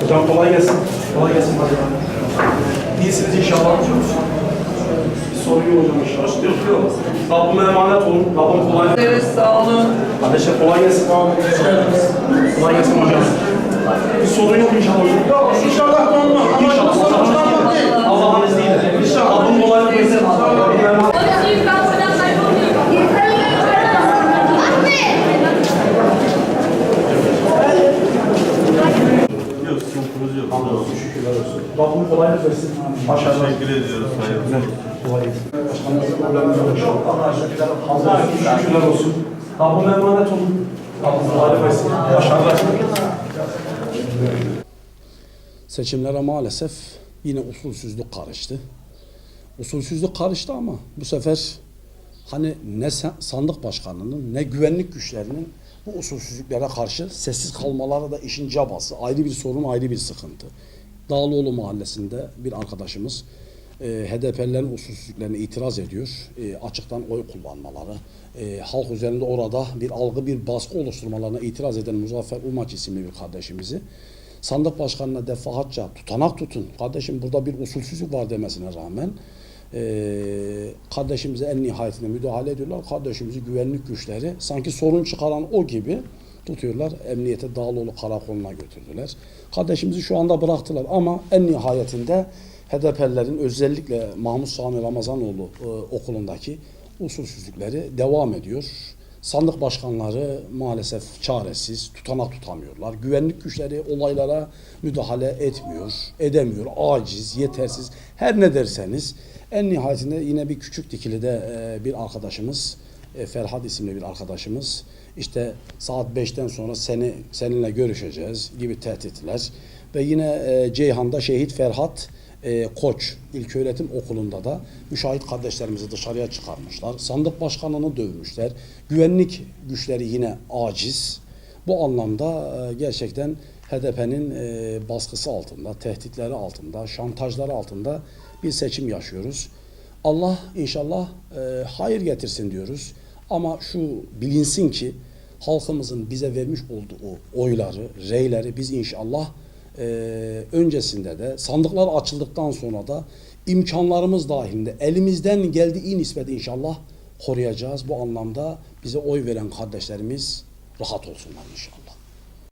Hocam kolay gelsin. Kolay gelsin hocam. İyisiniz inşallah. Bir sorun yok hocam inşallah. Yok. Rabbime emanet olun. Rabbim kolay gelsin. Evet, sağ olun. Kardeşler kolay gelsin. Kolay gelsin hocam. Bir sorun yok inşallah hocam. Yok, inşallah olmaz. İnşallah. Allah'ın izniyle. İnşallah. Rabbim kolay gelsin. Rabbime emanet Yok, sıkıntımız yok. olsun. Şükürler olsun. Rabbim kolaylık versin. Başarılar. Teşekkür ediyoruz. Güzel. Kolay gelsin. Başkanımızın problemleri yok. Allah'a şükürler olsun. Allah'a şükürler olsun. Rabbime emanet olun. Rabbim kolaylık versin. Başarılar. Seçimlere maalesef yine usulsüzlük karıştı. Usulsüzlük karıştı ama bu sefer hani ne sandık başkanının ne güvenlik güçlerinin bu usulsüzlüklere karşı sessiz kalmaları da işin cabası. Ayrı bir sorun, ayrı bir sıkıntı. Dağlıoğlu mahallesinde bir arkadaşımız HDP'lilerin usulsüzlüklerine itiraz ediyor. Açıktan oy kullanmaları, halk üzerinde orada bir algı, bir baskı oluşturmalarına itiraz eden Muzaffer Umaç isimli bir kardeşimizi sandık başkanına defaatça tutanak tutun. Kardeşim burada bir usulsüzlük var demesine rağmen kardeşimize en nihayetinde müdahale ediyorlar. Kardeşimizi güvenlik güçleri sanki sorun çıkaran o gibi tutuyorlar. Emniyete Dağlıoğlu Karakolu'na götürdüler. Kardeşimizi şu anda bıraktılar ama en nihayetinde HDP'lilerin özellikle Mahmut Sami Ramazanoğlu okulundaki usulsüzlükleri devam ediyor. Sandık başkanları maalesef çaresiz, tutanak tutamıyorlar. Güvenlik güçleri olaylara müdahale etmiyor, edemiyor, aciz, yetersiz. Her ne derseniz en nihayetinde yine bir küçük dikilide bir arkadaşımız, Ferhat isimli bir arkadaşımız, işte saat 5'ten sonra seninle görüşeceğiz gibi tehditler ve yine Ceyhan'da Şehit Ferhat Koç İlköğretim Okulu'nda da müşahit kardeşlerimizi dışarıya çıkarmışlar. Sandık başkanını dövmüşler. Güvenlik güçleri yine aciz. Bu anlamda gerçekten HDP'nin baskısı altında, tehditleri altında, şantajları altında bir seçim yaşıyoruz. Allah inşallah hayır getirsin diyoruz. Ama şu bilinsin ki halkımızın bize vermiş olduğu oyları, reyleri biz inşallah öncesinde de sandıklar açıldıktan sonra da imkanlarımız dahilinde elimizden geldiği nispet inşallah koruyacağız. Bu anlamda bize oy veren kardeşlerimiz rahat olsunlar inşallah.